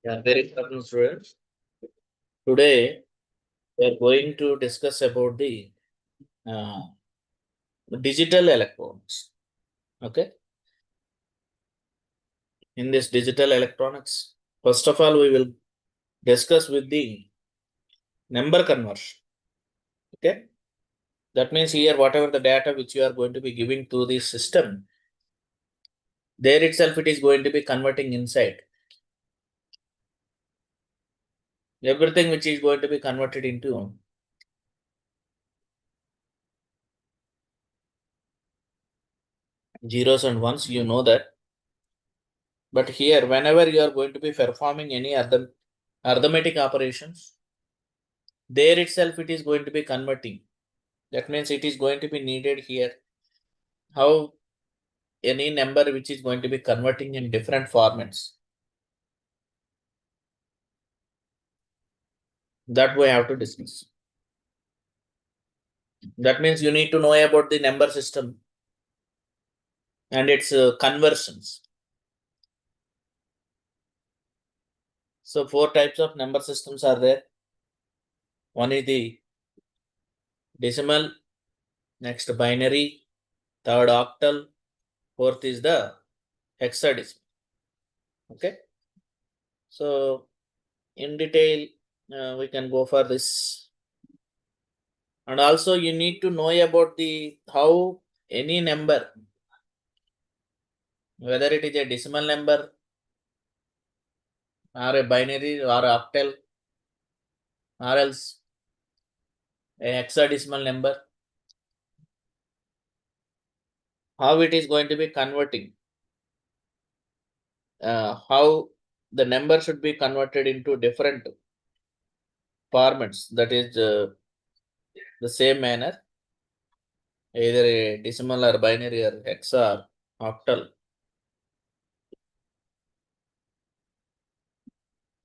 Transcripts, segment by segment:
Yeah, very important students. Today we are going to discuss about the uh, digital electronics. Okay, in this digital electronics, first of all, we will discuss with the number conversion. Okay, that means here whatever the data which you are going to be giving to the system, there itself it is going to be converting inside. Everything which is going to be converted into zeros and ones, you know that. But here, whenever you are going to be performing any other arithmetic operations, there itself it is going to be converting. That means it is going to be needed here. How any number which is going to be converting in different formats. That we have to discuss. That means you need to know about the number system and its conversions. So four types of number systems are there. One is the decimal, next binary, third octal, fourth is the hexadecimal. Okay. So in detail, we can go for this. And also you need to know about the how any number, whether it is a decimal number or a binary or octal or else a hexadecimal number, how it is going to be converting, how the number should be converted into different formats, that is the same manner, either a decimal or binary or hexa or octal.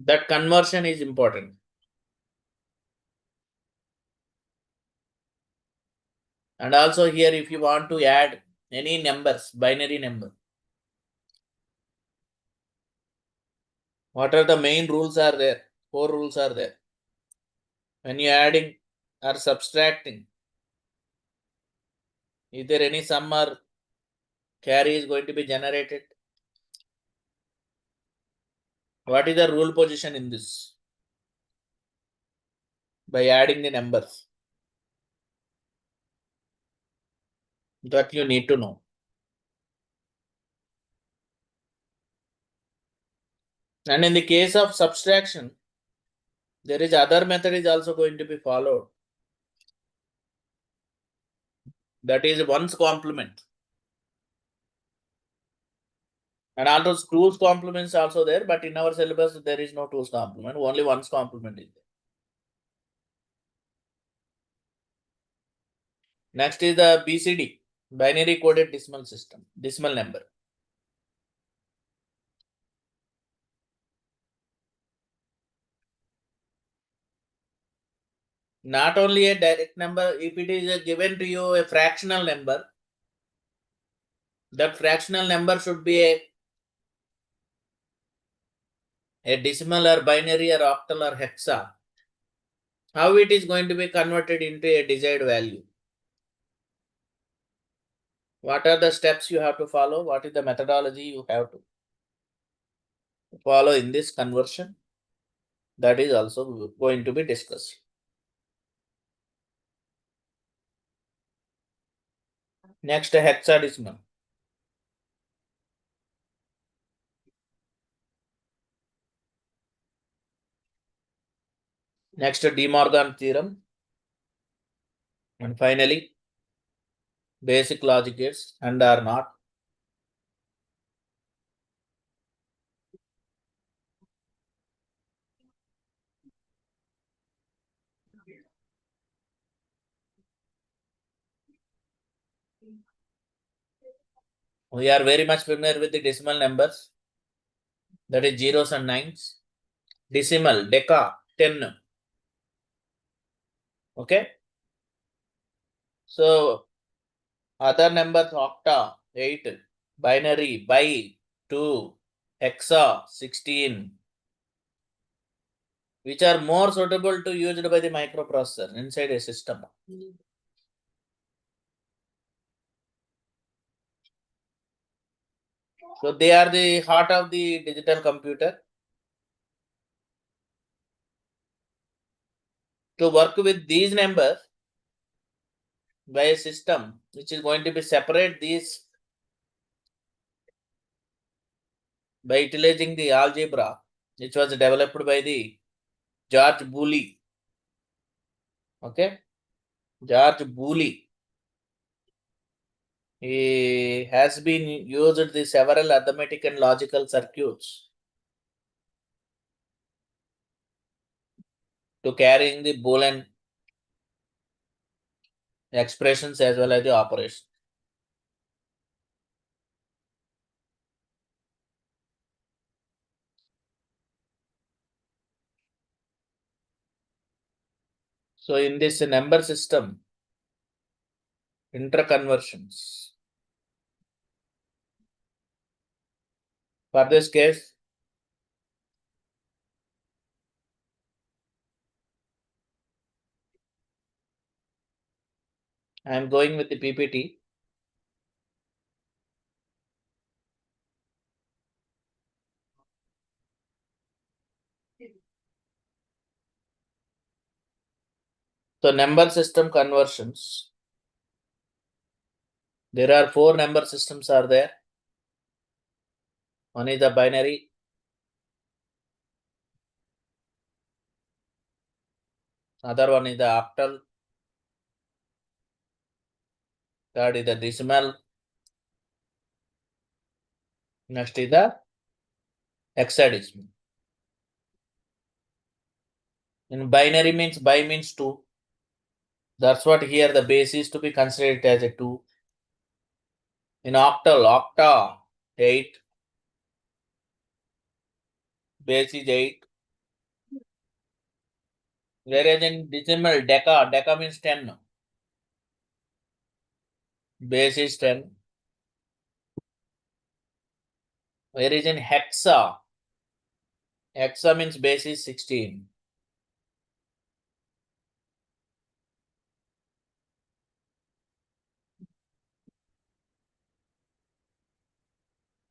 That conversion is important. And also here if you want to add any numbers, binary number, what are the main rules are there? Four rules are there. When you are adding or subtracting, is there any sum or carry is going to be generated? What is the rule position in this? By adding the numbers, that you need to know. And in the case of subtraction, there is other method is also going to be followed. That is one's complement. And also two's complements also there, but in our syllabus there is no two's complement, only one's complement is there. Next is the BCD, binary coded decimal system, decimal number. Not only a direct number, if it is given to you a fractional number, that fractional number should be a decimal or binary or octal or hexa. How it is going to be converted into a desired value? What are the steps you have to follow? What is the methodology you have to follow in this conversion? That is also going to be discussed. Next, hexadecimal. Next, De Morgan theorem. And finally, basic logic gates and are not. We are very much familiar with the decimal numbers, that is zeros and nines. Decimal, deca, 10. Okay. So other numbers, octa, 8, binary, bi, 2, hexa, 16, which are more suitable to used by the microprocessor inside a system. So they are the heart of the digital computer. To work with these numbers by a system which is going to be separate these by utilizing the algebra which was developed by the George Boole. Okay, George Boole. He has been used the several arithmetic and logical circuits to carrying the Boolean expressions as well as the operations. So in this number system, interconversions. For this case, I am going with the PPT. So number system conversions. There are four number systems are there. One is the binary. Other one is the octal. Third is the decimal. Next is the hexadecimal. In binary means bi means 2. That's what here the base is to be considered as a 2. In octal, octa 8. Base is 8. Whereas in decimal, deca means 10. Base is 10. Whereas in hexa means base is 16.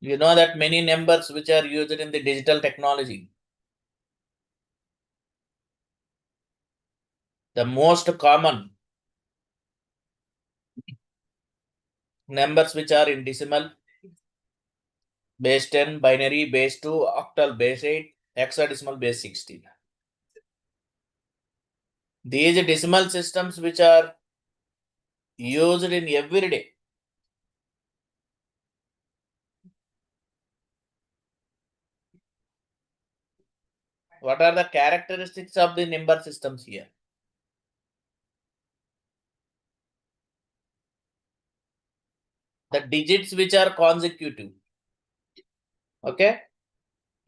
You know that many numbers which are used in the digital technology, the most common numbers which are in decimal, base 10, binary, base 2, octal, base 8, hexadecimal, base 16. These decimal systems which are used in every day. What are the characteristics of the number systems here? The digits which are consecutive. Okay.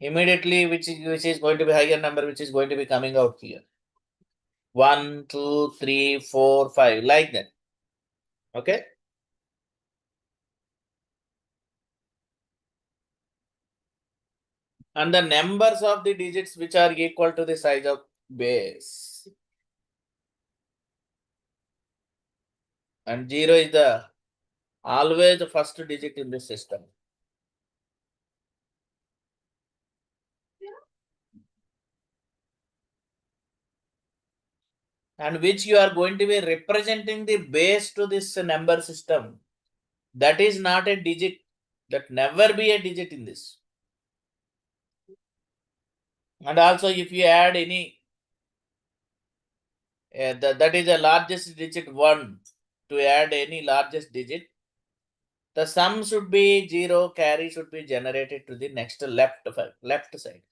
Immediately which is going to be higher number which is going to be coming out here. 1, 2, 3, 4, 5 like that. Okay. And the numbers of the digits which are equal to the size of base. And 0 is the always the first digit in the system. And which you are going to be representing the base to this number system. That is not a digit. That never be a digit in this. And also if you add any, that is the largest digit 1. To add any largest digit, the sum should be 0, carry should be generated to the next left side.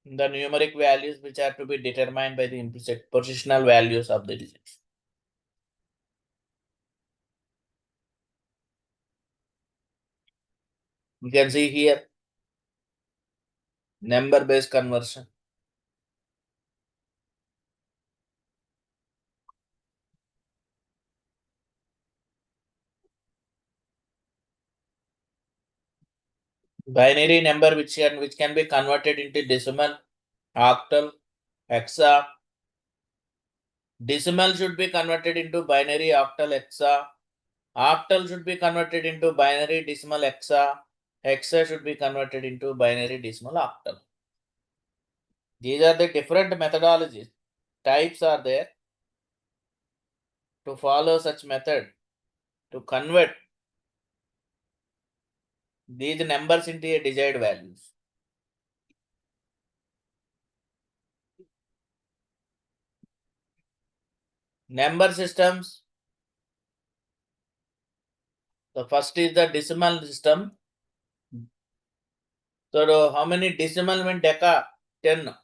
The numeric values which are to be determined by the implicit positional values of the digits. You can see here number based conversion. Binary number which can be converted into decimal, octal, hexa. Decimal should be converted into binary, octal, hexa. Octal should be converted into binary, decimal, hexa. Hexa should be converted into binary, decimal, octal. These are the different methodologies. Types are there to follow such method to convert these numbers into a desired values. Number systems. The first is the decimal system. So how many decimal mean deca? 10.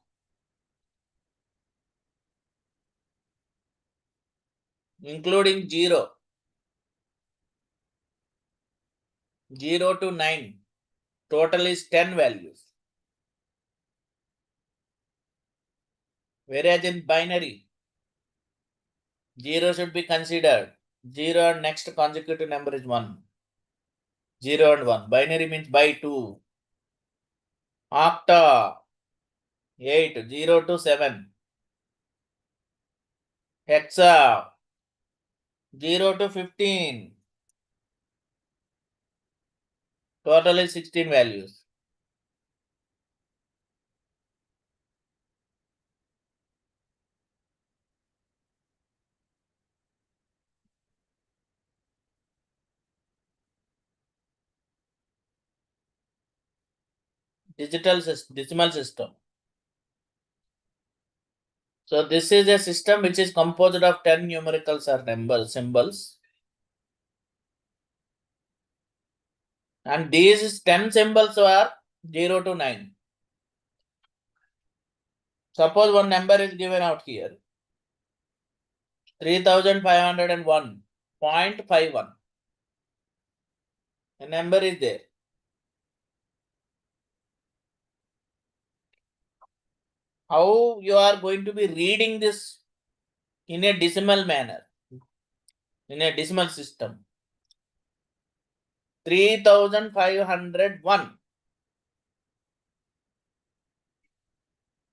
Including 0. 0 to 9. Total is 10 values. Whereas in binary, 0 should be considered. 0 and next consecutive number is 1. 0 and 1. Binary means by 2. Octa, 8. 0 to 7. Hexa, 0 to 15. Total is 16 values. Decimal system. So this is a system which is composed of 10 numericals or numbers, symbols. And these 10 symbols are 0 to 9. Suppose one number is given out here. 3501.51. A number is there. How you are going to be reading this in a decimal manner, in a decimal system? 3501.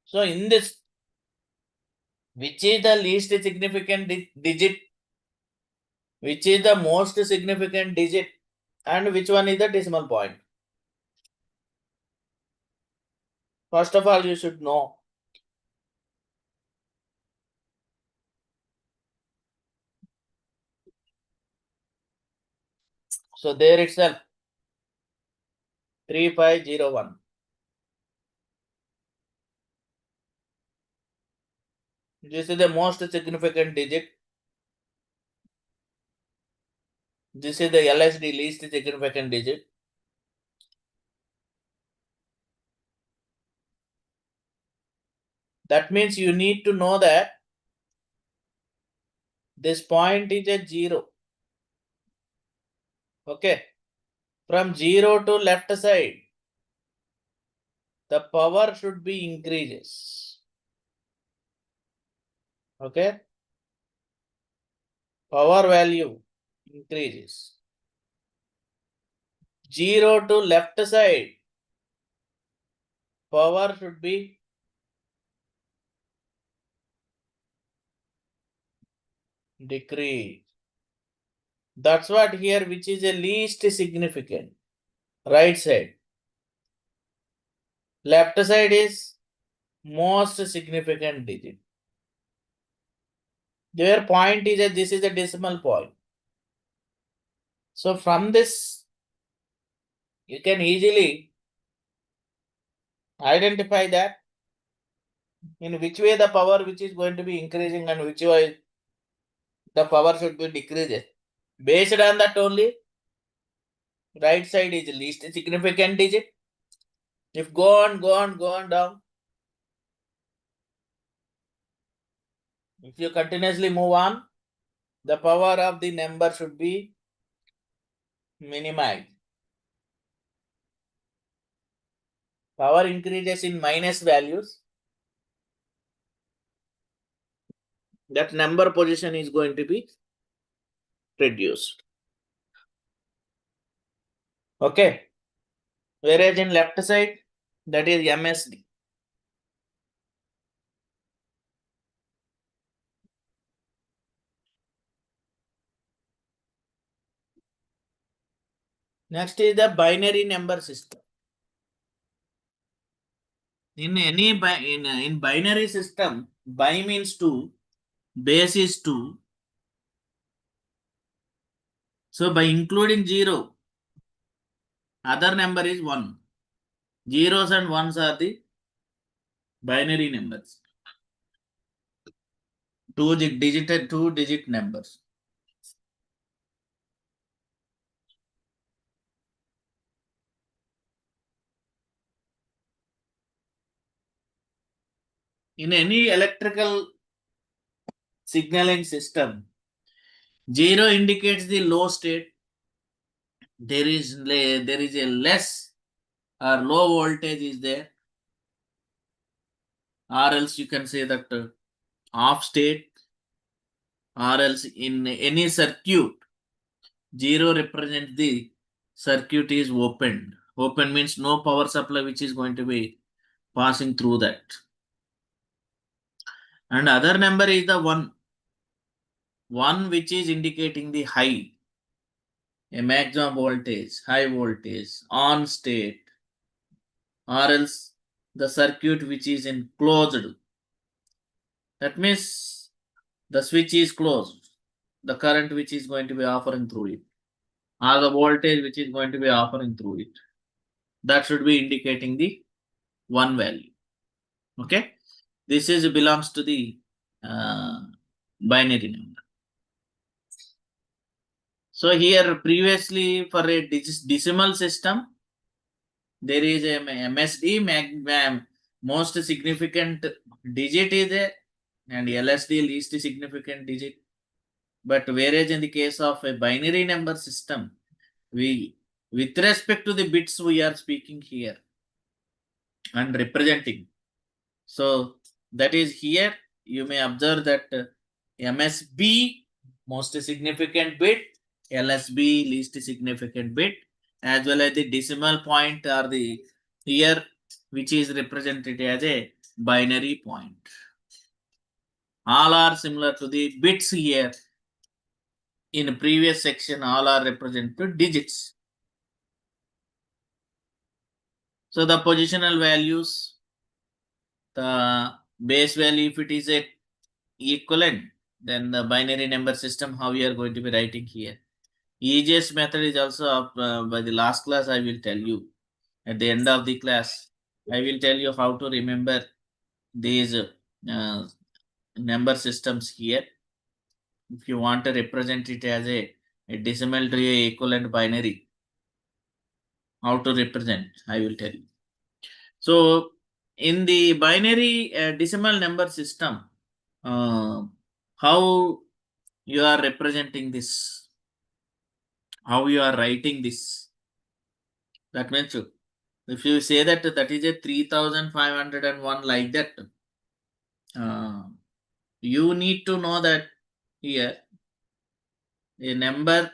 So in this, which is the least significant digit, which is the most significant digit, and which one is the decimal point? First of all, you should know. So there itself, 3501. This is the most significant digit. This is the LSD, least significant digit. That means you need to know that this point is a 0. Okay. From 0 to left side, the power should be increases. Okay. Power value increases. 0 to left side, power should be decrease. That's what here, which is the least significant. Right side. Left side is most significant digit. Their point is that this is a decimal point. So from this, you can easily identify that in which way the power which is going to be increasing and which way the power should be decreasing. Based on that only, right side is the least significant digit. If go on down, if you continuously move on, the power of the number should be minimized. Power increases in minus values. That number position is going to be reduced. Okay. Whereas in left side, that is MSD. Next is the binary number system. In any in binary system, bi means 2, base is 2. So by including 0, other number is 1. Zeros and ones are the binary numbers. Two digit numbers. In any electrical signaling system, 0 indicates the low state. There is a less or low voltage is there, or else you can say that off state, or else in any circuit, 0 represents the circuit is opened. Open means no power supply which is going to be passing through that. And other number is the 1. 1 which is indicating the high, a maximum voltage, high voltage, on state, or else the circuit which is in closed. That means the switch is closed. The current which is going to be offering through it, or the voltage which is going to be offering through it. That should be indicating the 1 value. Okay. This is belongs to the binary number. So here previously for a decimal system, there is a MSD, most significant digit is there, and LSD least significant digit. But whereas in the case of a binary number system, we, with respect to the bits we are speaking here and representing. So that is here you may observe that MSB most significant bit, LSB least significant bit, as well as the decimal point or the here which is represented as a binary point. All are similar to the bits here. In previous section, all are represented digits. So the positional values, the base value, if it is a equivalent, then the binary number system, how we are going to be writing here. Easiest method is also by the last class, I will tell you. At the end of the class, I will tell you how to remember these number systems here. If you want to represent it as a decimal to a equivalent binary, how to represent, I will tell you. So in the binary decimal number system, how you are representing this, how you are writing this. That means if you say that that is a 3501 like that, you need to know that here a number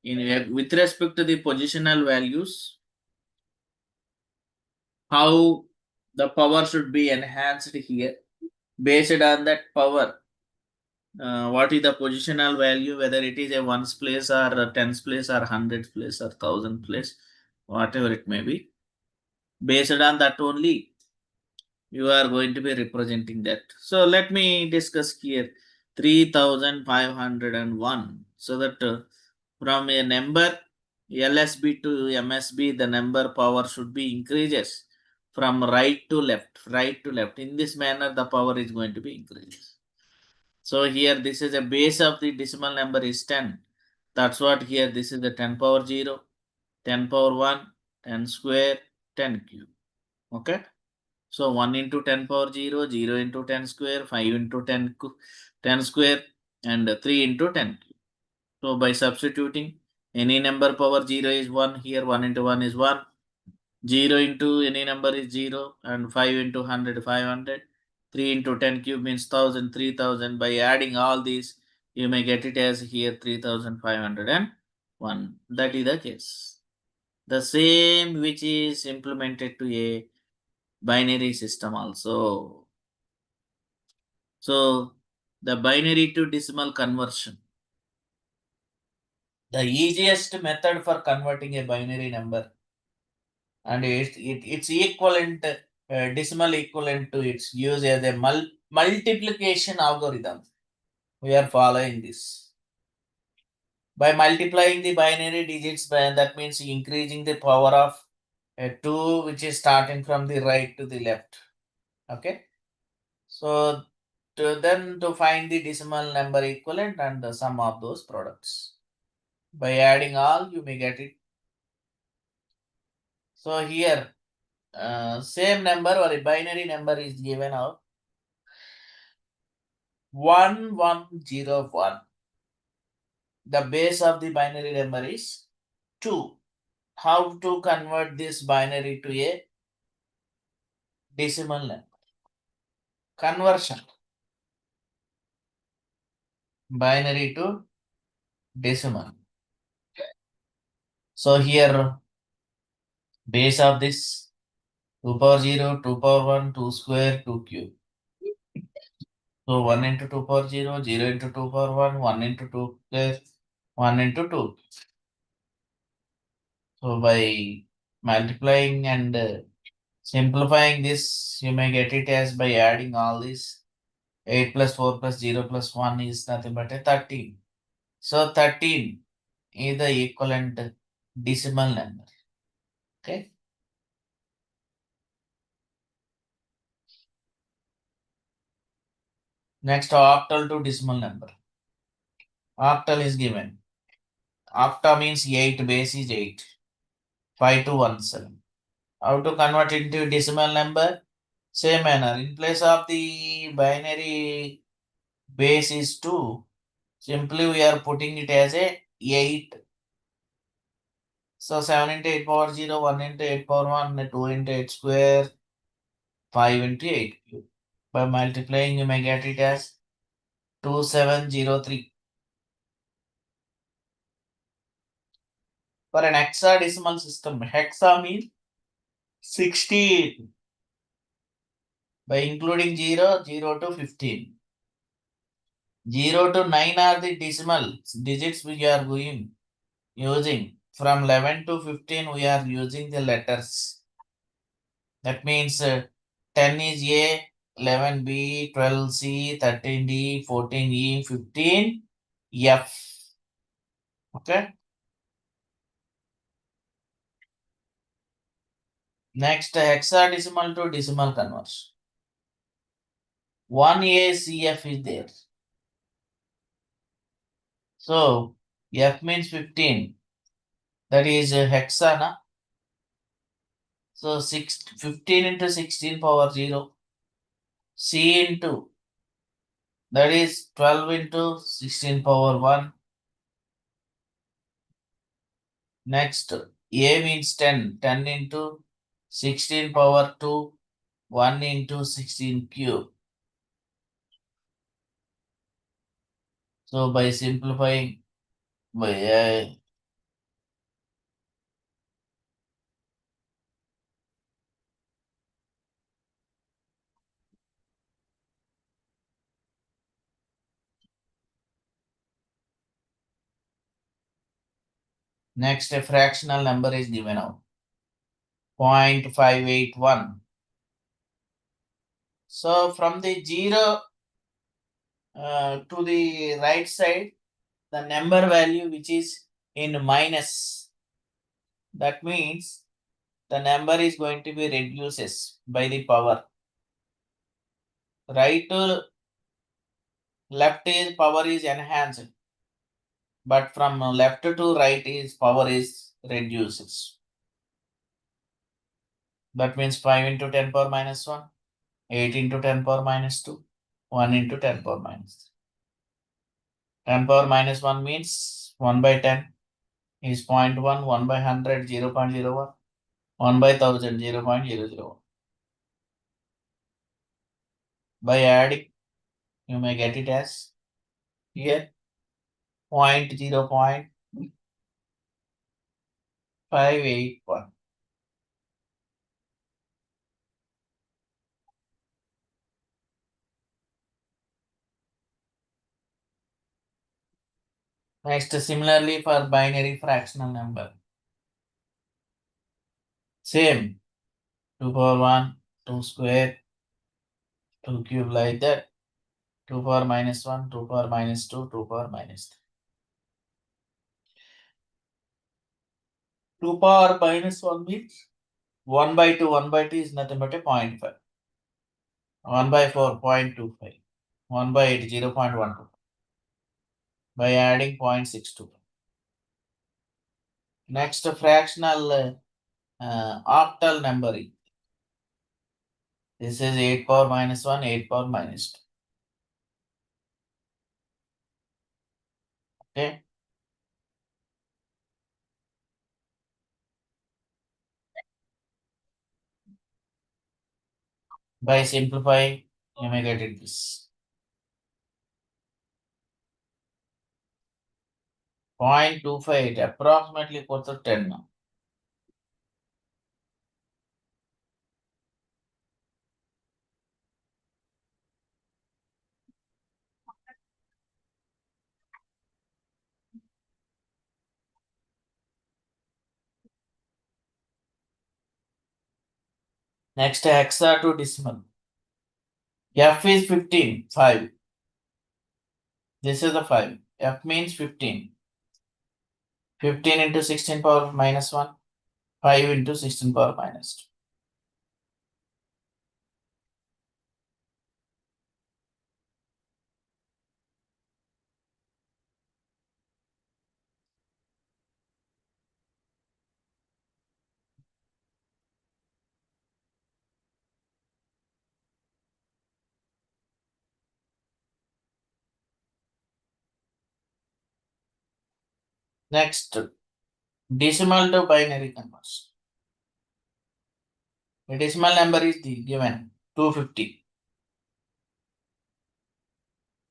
in with respect to the positional values, how the power should be enhanced here based on that power. What is the positional value, whether it is a ones place or a tens place or hundreds place or thousand place, whatever it may be. Based on that only, you are going to be representing that. So let me discuss here 3501. So that from a number LSB to MSB, the number power should be increases from right to left, right to left. In this manner, the power is going to be increases. So here this is a base of the decimal number is 10. That's what here this is the 10 power 0, 10 power 1, 10 square, 10 cube. Okay. So 1 into 10 power 0, 0 into 10 square, 5 into 10 square, and 3 into 10 cube. So by substituting any number power 0 is 1, here 1 into 1 is 1, 0 into any number is 0, and 5 into 100, 500. 3 into 10 cube means 1000, 3000. By adding all these, you may get it as here 3501. That is the case. The same which is implemented to a binary system also. So the binary to decimal conversion. The easiest method for converting a binary number, and it's equivalent, decimal equivalent to its use as a multiplication algorithm. We are following this. By multiplying the binary digits, that means increasing the power of 2, which is starting from the right to the left. Okay. So to find the decimal number equivalent and the sum of those products. By adding all, you may get it. So here, same number or a binary number is given out 1101. The base of the binary number is 2. How to convert this binary to a decimal number? Conversion. Binary to decimal. So here, base of this 2 power 0, 2 power 1, 2 square, 2 cube. So 1 into 2 power 0, 0 into 2 power 1, 1 into 2 square, 1 into 2. So by multiplying and simplifying this, you may get it as by adding all this. 8 plus 4 plus 0 plus 1 is nothing but a 13. So 13 is the equivalent decimal number. Okay. Next, octal to decimal number. Octal is given. Octa means 8, base is 8. 5217. How to convert into decimal number? Same manner. In place of the binary base is 2, simply we are putting it as a 8. So 7 into 8 power 0, 1 into 8 power 1, 2 into 8 square, 5 into 8 cube. By multiplying, you may get it as 2703. For an hexadecimal system, hexa means 16. By including 0, 0 to 15. 0 to 9 are the decimal digits we are using. From 11 to 15, we are using the letters. That means 10 is A, 11 B, 12 C, 13 D, 14 E, 15 F. Okay. Next, hexadecimal to decimal conversion. 1A CF is there. So F means 15. That is hexa, na? So 15 into 16 power 0. C into, that is 12 into 16 power 1. Next, A means 10. 10 into 16 power 2. 1 into 16 cube. So by simplifying, by next, a fractional number is given out. 0.581. So from the 0 to the right side, the number value which is in minus, that means the number is going to be reduces by the power. Right to left is power is enhanced, but from left to right is power is reduces. That means 5 into 10 power minus 1, 8 into 10 power minus 2, 1 into 10 power minus 3. 10 power minus 1 means 1 by 10 is 0.1, 1 by 100, 0.01, 1 by 1000, 0.001. By adding, you may get it as here 0.0.5 581. Next, similarly for binary fractional number. Same. 2 power 1, 2 square, 2 cube like that. 2 power minus 1, 2 power minus 2, 2 power minus 3. 2 power minus 1 means 1 by 2. 1 by 2 is nothing but a 0.5. 1 by 4, 0.25. 1 by 8, 0.12. By adding 0.62. Next, fractional octal numbering. This is 8 power minus 1, 8 power minus 2. Okay. By simplifying, you may get it this. 0.28, approximately equal to 10 now. Next, hexa to decimal. F is 15, 5. This is the 5. F means 15. 15 into 16 power minus 1. 5 into 16 power minus 2. Next, decimal to binary conversion. The decimal number is given 250.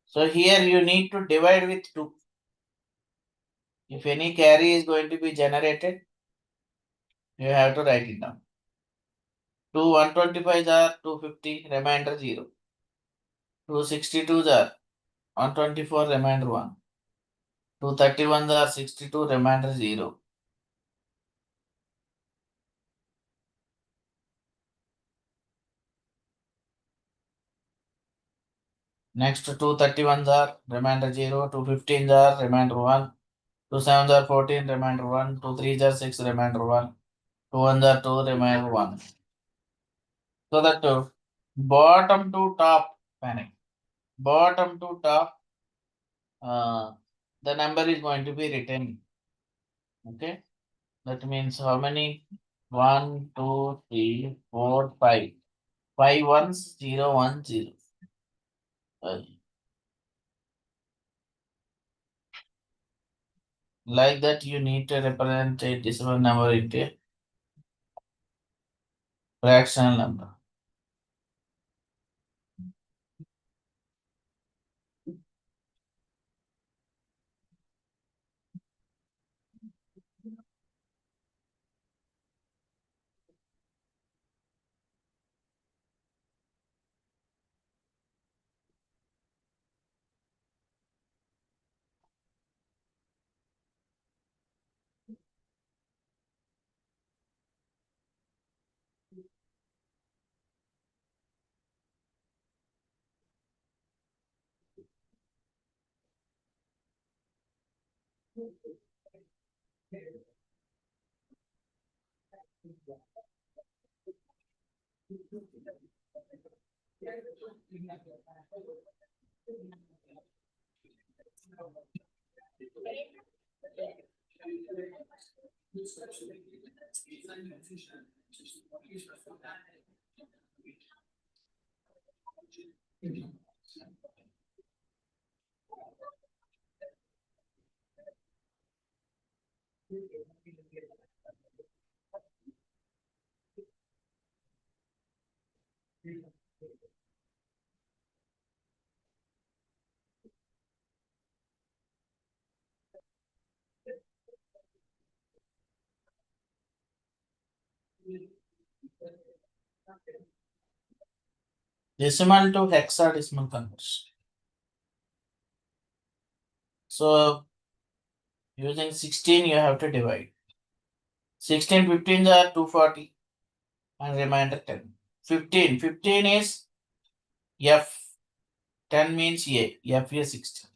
So here you need to divide with 2. If any carry is going to be generated, you have to write it down. 2 125s are 250, remainder 0. 2 62s are 124, remainder 1. 2 31s are 62, remainder 0. Next 2 31s are remainder 0. 2 15s are remainder 1. 2 7s are 14, remainder 1. 2 3s are 6, remainder 1. 2 1s are 2, remainder 1. So that bottom to top panic. Bottom to top, the number is going to be written. Okay. That means how many? 1, 2, 3, 4, 5. 5 ones, 0, 1, 0. Like that, you need to represent a decimal number into a fractional number. Decimal to hexadecimal conversion. So using 16 you have to divide. 16 15s are 240 and remainder 10. 15 is F. 10 means A. F is 16.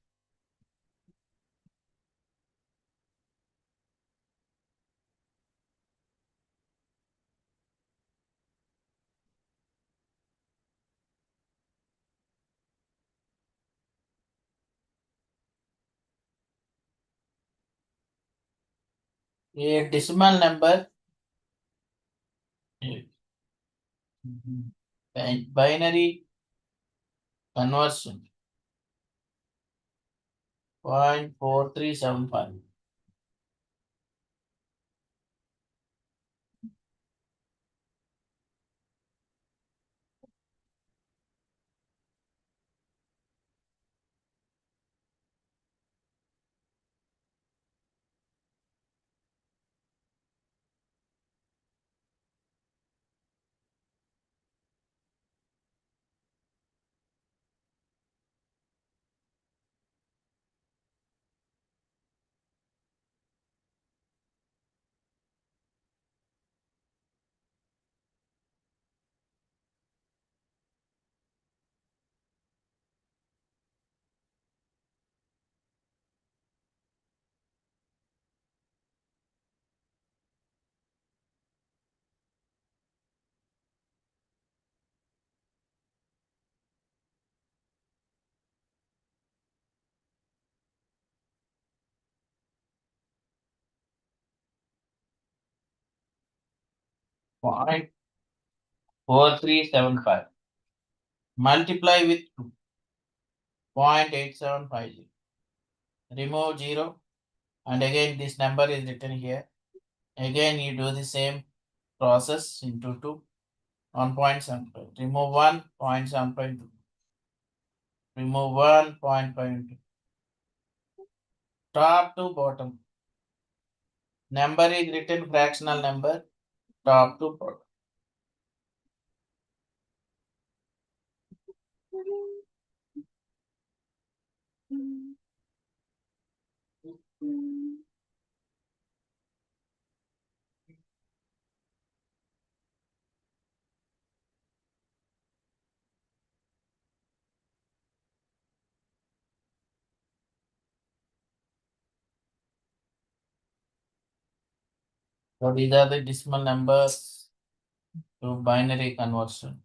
A decimal number binary conversion 0.4375. Point 4375. Multiply with 2. 0.8750. Remove 0 and again this number is written here. Again you do the same process into 2. 1.75. Remove 1, 0.7.2. Remove 1, 0.5. Top to bottom. Number is written fractional number. Top to bottom. So these are the decimal numbers to binary conversion.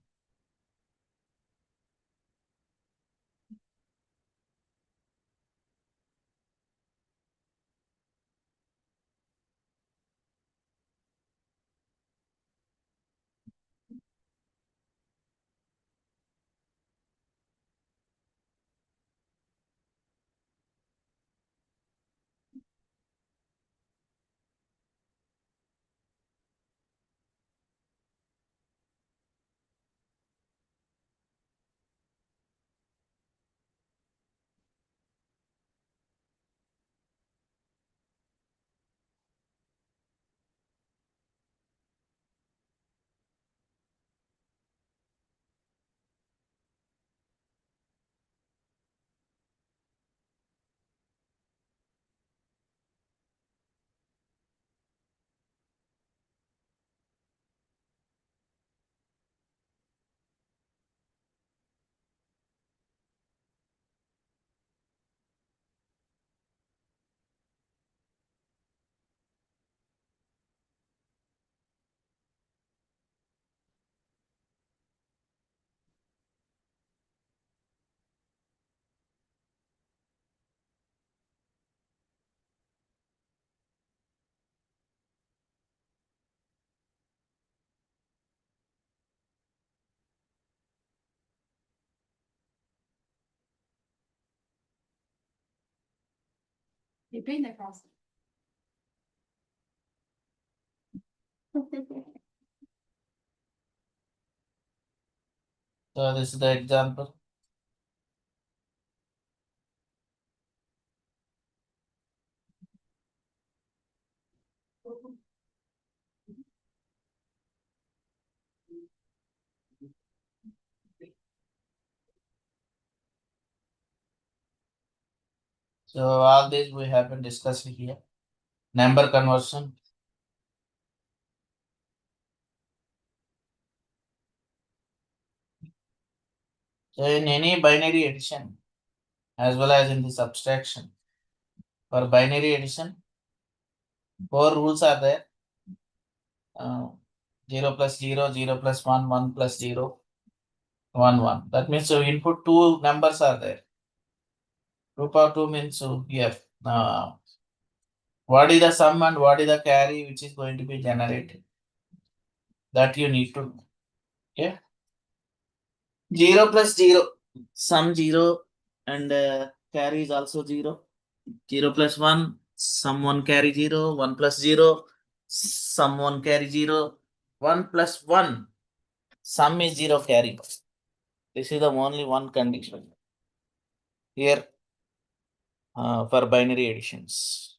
Repeat the process. So this is the example. So all these we have been discussing here. Number conversion. So in any binary addition, as well as in the subtraction, for binary addition, four rules are there. 0 plus 0, 0 plus 1, 1 plus 0, 1, 1. That means you input two numbers are there. 2 power 2 means here. What is the sum and what is the carry which is going to be generated? That you need to know. Okay. 0 plus 0, sum 0 and carry is also 0. 0 plus 1, sum 1 carry 0. 1 plus 0, sum 1 carry 0. 1 plus 1, sum is 0 carry. This is the only one condition here for binary additions.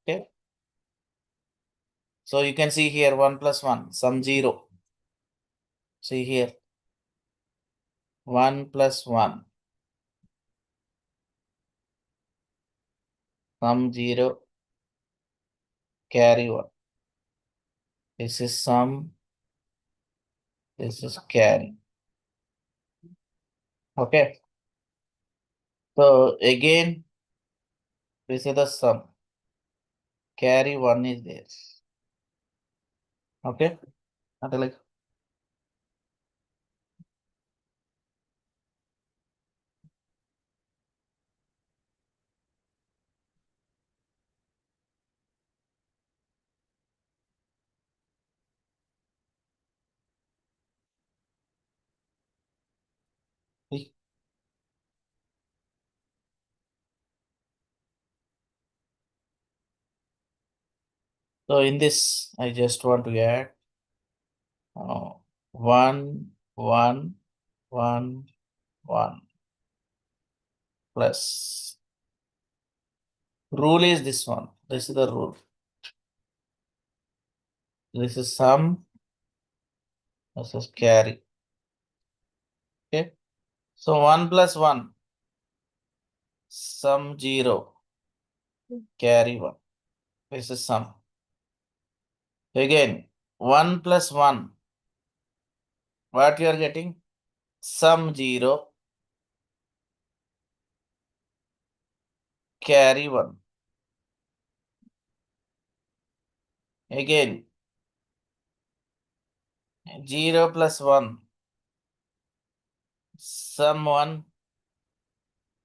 Okay. So you can see here 1 plus 1, sum 0. See here 1 plus 1, sum 0, carry 1. This is sum, this is carry. Okay. So again, this is the sum. Carry 1 is there. Okay. Not like so in this, I just want to add 1, 1, 1, 1 plus. Rule is this one. This is the rule. This is sum. This is carry. Okay. So 1 plus 1, sum 0, carry 1. This is sum. Again, 1 plus 1, what you are getting? Sum 0, carry 1. Again, 0 plus 1, sum 1,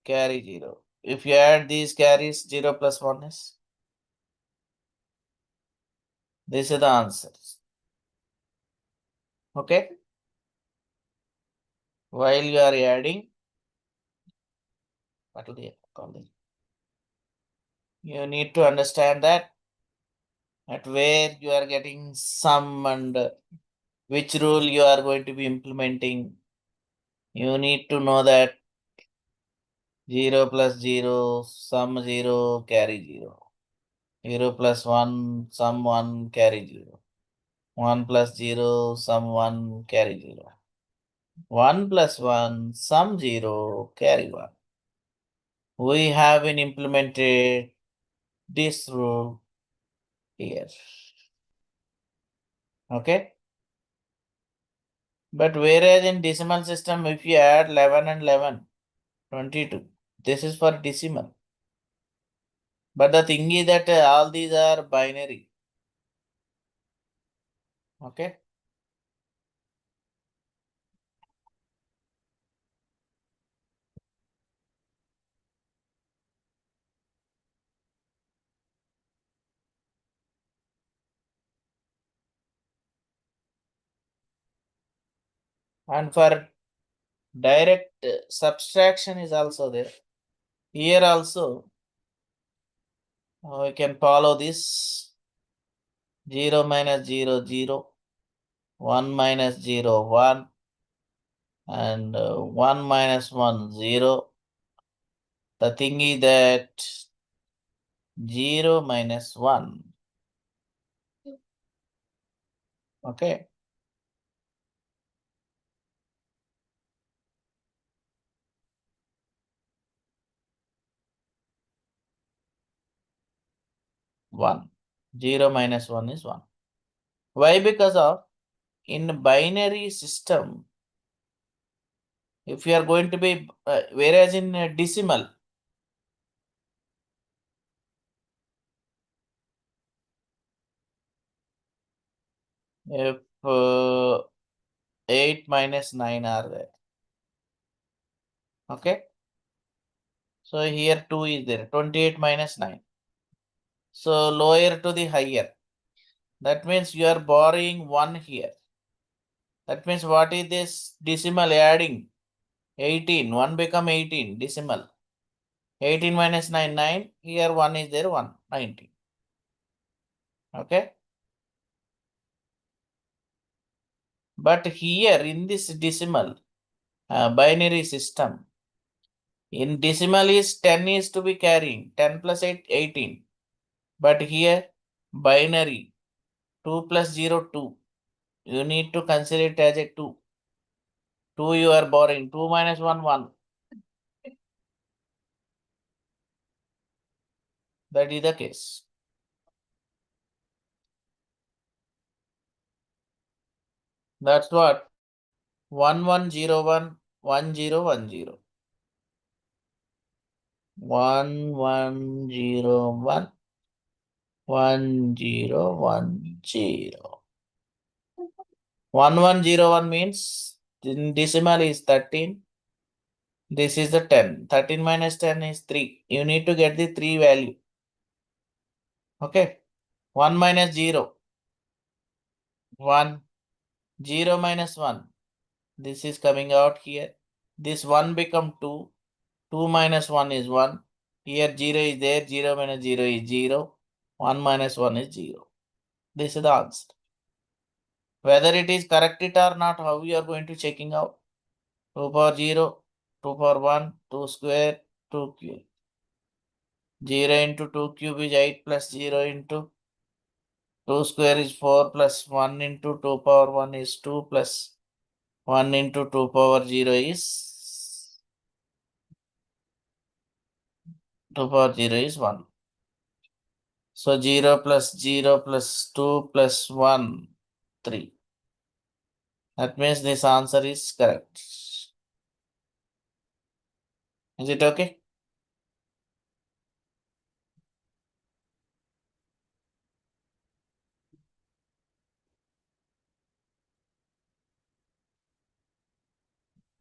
carry 0. If you add these carries, 0 plus 1 is. This is the answer. Okay. While you are adding, what will they call it? You need to understand that at where you are getting sum and which rule you are going to be implementing. You need to know that 0 plus 0, sum 0, carry 0. 0 plus 1, sum 1, carry 0. 1 plus 0, sum 1, carry 0. 1 plus 1, sum 0, carry 1. We have been implemented this rule here. Okay. But whereas in decimal system, if you add 11 and 11, 22, this is for decimal. But the thing is that all these are binary. Okay. And for direct subtraction is also there. Here also, we can follow this 0 minus 0, 0, 1 minus 0, 1, and 1 minus 1, 0. The thing is that 0 minus 1. Okay. 1. 0 minus 1 is 1. Why? Because of in binary system, if you are going to be, whereas in decimal, if 8 minus 9 are there. Okay. So here 2 is there. 28 minus 9. So lower to the higher. That means you are borrowing 1 here. That means what is this decimal adding? 18. 1 become 18 decimal. 18 minus 9, 9. Here 1 is there, 1. 19. Okay. But here in this decimal binary system, in decimal is 10 is to be carrying. 10 plus 8, 18. But here binary 2 plus 0, 2. You need to consider it as a 2. 2 you are borrowing. 2 minus 1, 1. That is the case. That's what 1101 1010. 1101 1010. 1101 means in decimal is 13. This is the 10. 13 minus 10 is 3. You need to get the 3 value. Okay. 1 minus 0. 1. 0 minus 1. This is coming out here. This 1 become 2. 2 minus 1 is 1. Here 0 is there. 0 minus 0 is 0. 1 minus 1 is 0. This is the answer. Whether it is correct it or not, how we are going to checking out? 2 power 0, 2 power 1, 2 square, 2 cube. 0 into 2 cube is 8 plus 0 into 2 square is 4 plus 1 into 2 power 1 is 2 plus 1 into 2 power 0 is 2 power 0 is 1. So 0 plus 0 plus 2 plus 1, 3. That means this answer is correct. Is it okay?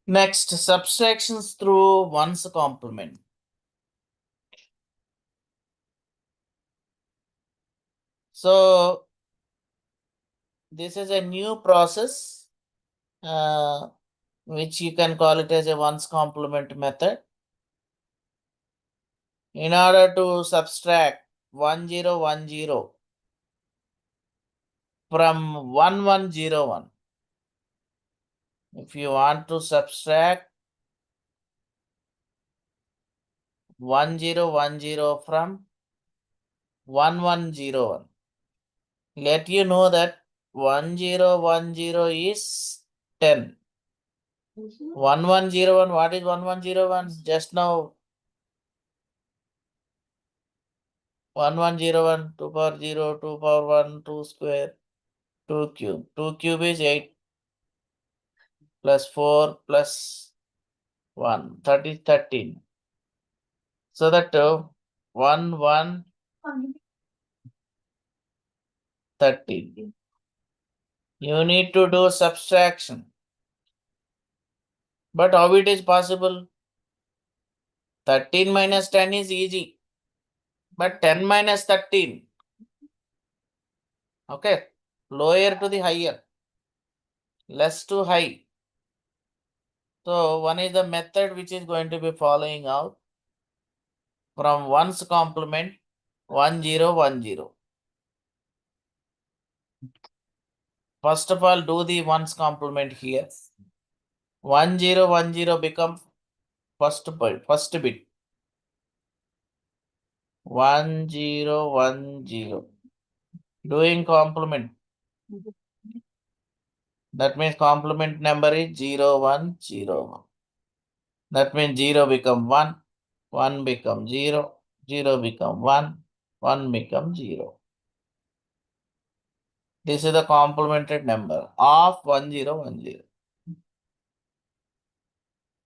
Next, subtractions through one's complement. So this is a new process, which you can call it as a one's complement method. In order to subtract 1010 from 1101, if you want to subtract 1010 from 1101, let you know that 1010 is 10. 1101, what is 1101? Just now 1101, 2 power 0, 2 power 1, 2 square, 2 cube. 2 cube is 8 plus 4 plus 1, 30, 13. So that 1, 1, 13. You need to do subtraction. But how it is possible? 13 minus 10 is easy. But 10 minus 13. Okay. Lower to the higher. Less to high. So one is the method which is going to be following out from one's complement 1010. First of all, do the one's complement here. 1010 become first bit. 1010. Doing complement. That means complement number is 0101. That means 0 become 1, 1 become 0, 0 become 1, 1 becomes 0. This is the complemented number of 1010.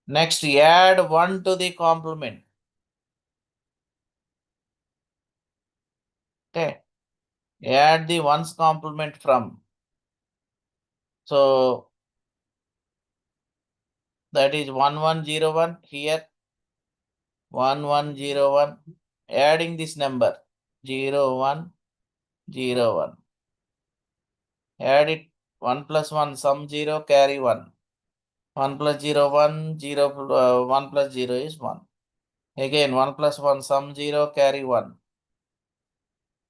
Next, add 1 to the complement. Okay. Add the 1's complement from. So that is 1101 here. 1101. Adding this number 0101. Add it 1 plus 1 sum 0 carry 1. 1 plus 0 1 0 1 plus 0 is 1. Again 1 plus 1 sum 0 carry 1.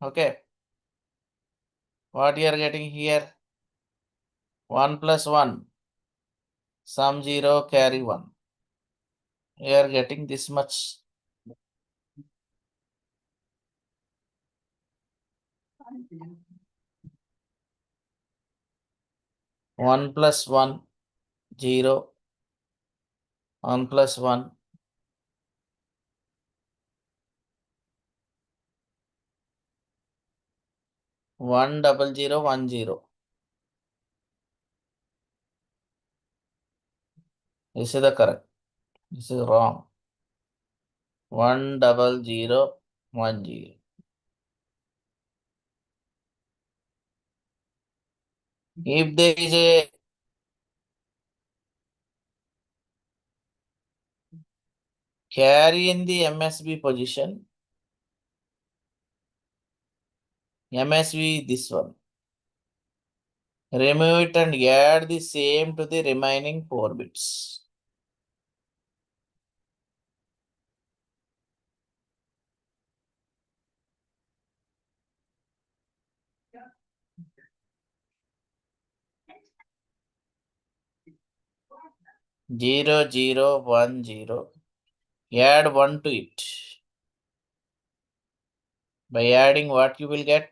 Okay. What you are getting here? 1 plus 1 sum 0 carry 1. You are getting this much. 1 plus 1 0. 1 plus 1 10010. This is the correct. This is wrong. 10010. If there is a carry in the MSB position, MSB this one. Remove it and add the same to the remaining 4 bits. Zero, zero, 1, 0. Add 1 to it. By adding what you will get?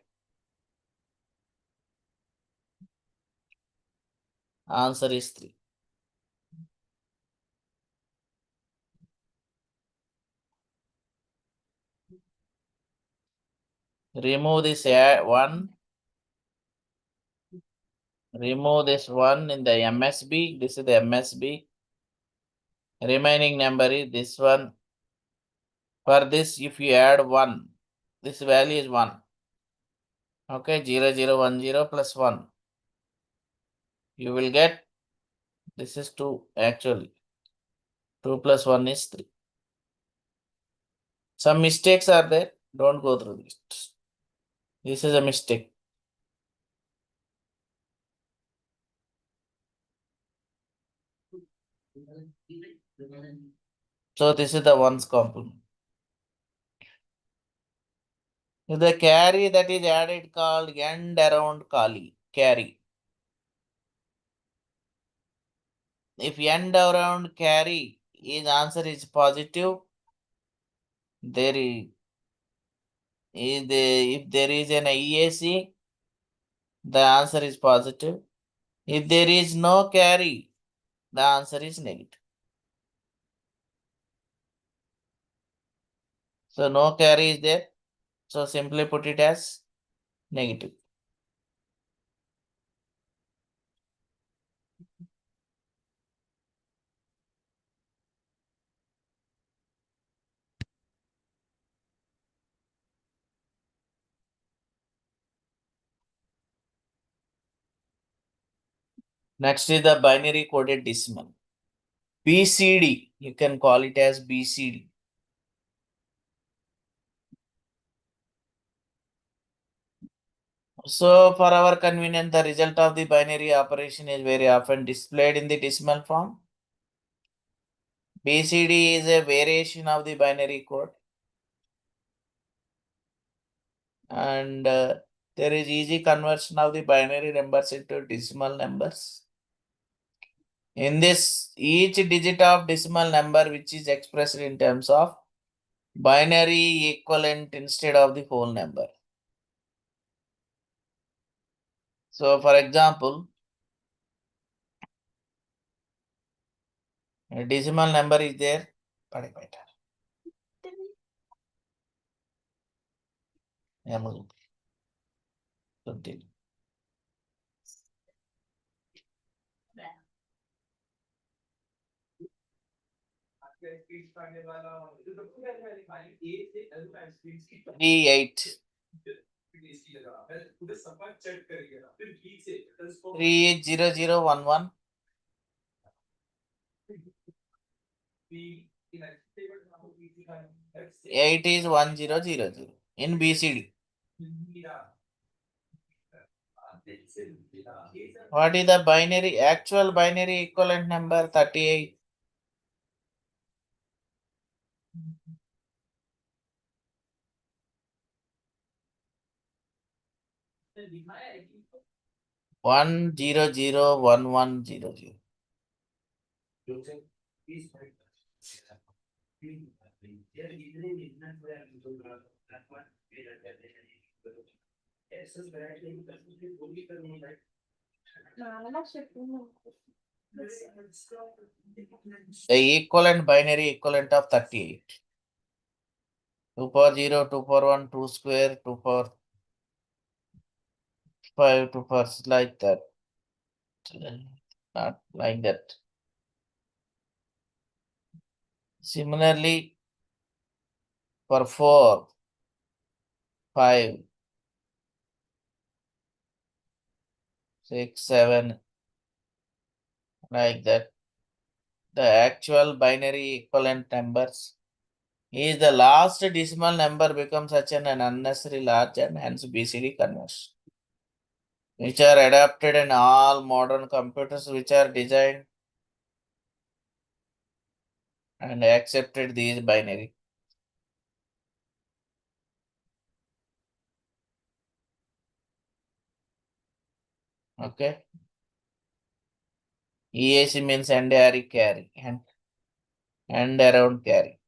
Answer is 3. Remove this 1. Remove this 1 in the MSB. This is the MSB. Remaining number is this one. For this, if you add 1, this value is 1. Okay, 0, 0, 1, 0 plus 1. You will get, this is 2 actually. 2 plus 1 is 3. Some mistakes are there. Don't go through this. This is a mistake. So this is the 1's complement. The carry that is added called end around carry. If end around carry is answer is positive, there if there is an EAC, the answer is positive. If there is no carry, the answer is negative. So no carry is there. So simply put it as negative. Next is the binary coded decimal. BCD, you can call it as BCD. So for our convenience, the result of the binary operation is very often displayed in the decimal form. BCD is a variation of the binary code. And there is easy conversion of the binary numbers into decimal numbers. In this, each digit of decimal number which is expressed in terms of binary equivalent instead of the whole number. So for example, a decimal number is there. Continue. E8 380011 8 is 1000 in BCD. What is the binary actual binary equivalent number? 38. One zero zero 1100. The equivalent binary equivalent of 38. 2 power 0, 2 power 1, 2 square, 2 power 5, 2 power like that. Not like that. Similarly, for 4, 5, 6, 7, like that. The actual binary equivalent numbers is the last decimal number becomes such an unnecessary large and hence BCD conversion, which are adapted in all modern computers which are designed and accepted these binary. Okay. EAC means end array carry and around carry.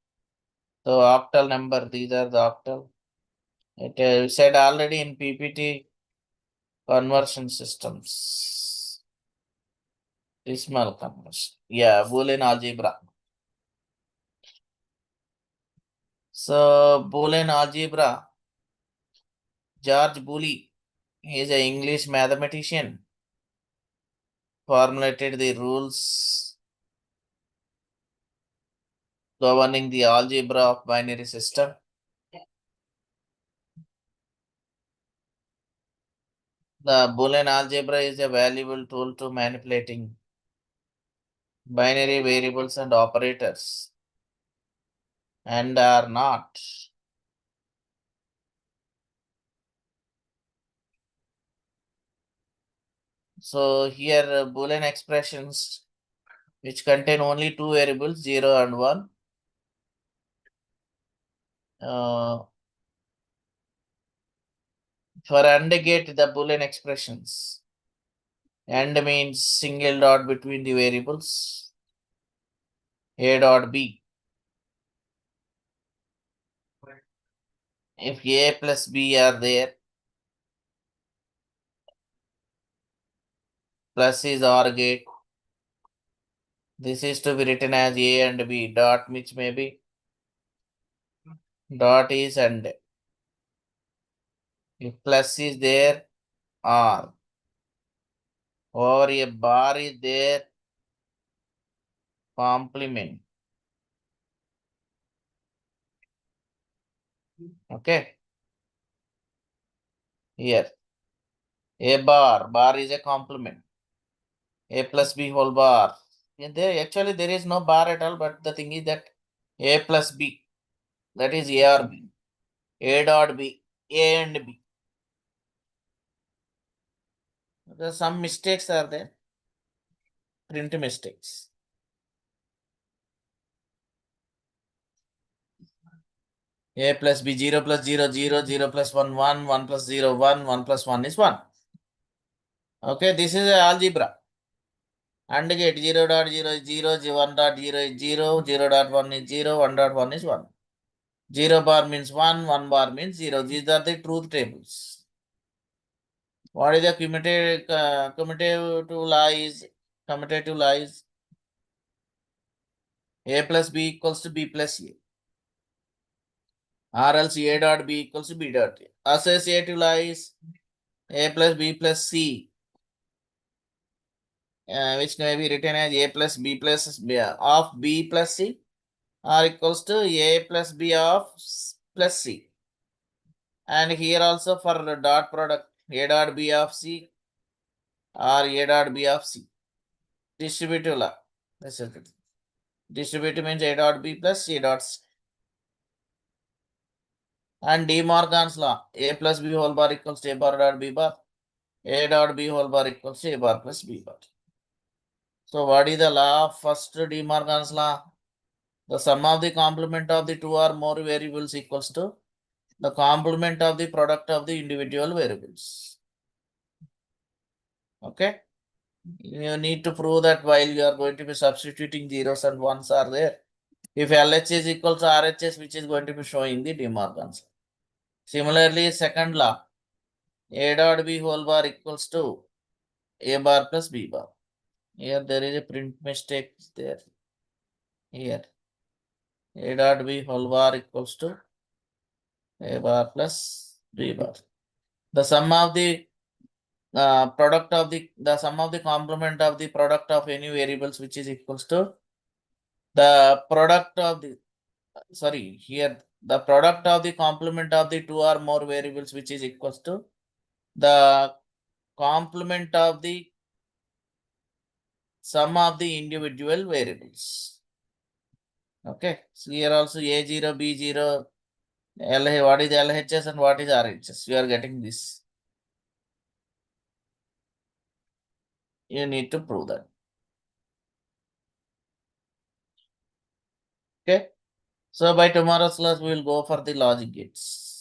So octal number, these are the octal. It said already in PPT conversion systems. Decimal conversion. Yeah, Boolean algebra. So Boolean algebra, George Boole, he is an English mathematician, formulated the rules governing the algebra of binary system. The Boolean algebra is a valuable tool to manipulating binary variables and operators, and are not. So here Boolean expressions which contain only two variables 0 and 1. For AND gate, the Boolean expressions. AND means single dot between the variables A dot B. If A plus B are there, plus is OR gate. This is to be written as A and B. Dot which may be dot is AND. If plus is there, OR. Or a bar is there, complement. Okay. Here. A bar is a complement. A plus B whole bar. And there actually there is no bar at all, but the thing is that A plus B, that is A or B. A dot B, A and B. There some mistakes are there. Print mistakes. A plus B, 0 plus 0, 0, 0 plus 1, 1, 1 plus 0, 1, 1 plus 1 is 1. Okay, this is a algebra. AND gate 0 dot 0 is 0, 1 dot 0 is 0, 0 dot 1 is 0, 1 dot 1 is 1. 0 bar means 1, 1 bar means 0. These are the truth tables. What is the commutative lies? A plus B equals to B plus A. or else A dot B equals to B dot A. Associative law is A plus B plus C, which may be written as A plus B plus B of B plus C, or equals to A plus B of plus C. And here also for the dot product, A dot B of C or A dot B of C. Distributive law. This is it. Distributive means A dot B plus A dot C. And De Morgan's law, A plus B whole bar equals to A bar dot B bar. A dot B whole bar equals to A bar plus B bar. So what is the law of first De Morgan's law? The sum of the complement of the two or more variables equals to the complement of the product of the individual variables. Okay. You need to prove that while you are going to be substituting zeros and ones are there. If LHS is equal to RHS, which is going to be showing the De Morgan's. Similarly, second law, A dot B whole bar equals to A bar plus B bar. Here there is a print mistake there. Here, A dot B whole bar equals to A bar plus B bar. The sum of the product of the sum of the complement of the product of any variables which is equals to the product of the, sorry, here the product of the complement of the two or more variables which is equals to the complement of the sum of the individual variables. Okay, so here also A0, B0, LH, what is LHS and what is RHS? You are getting this. You need to prove that. Okay, so by tomorrow's class we will go for the logic gates.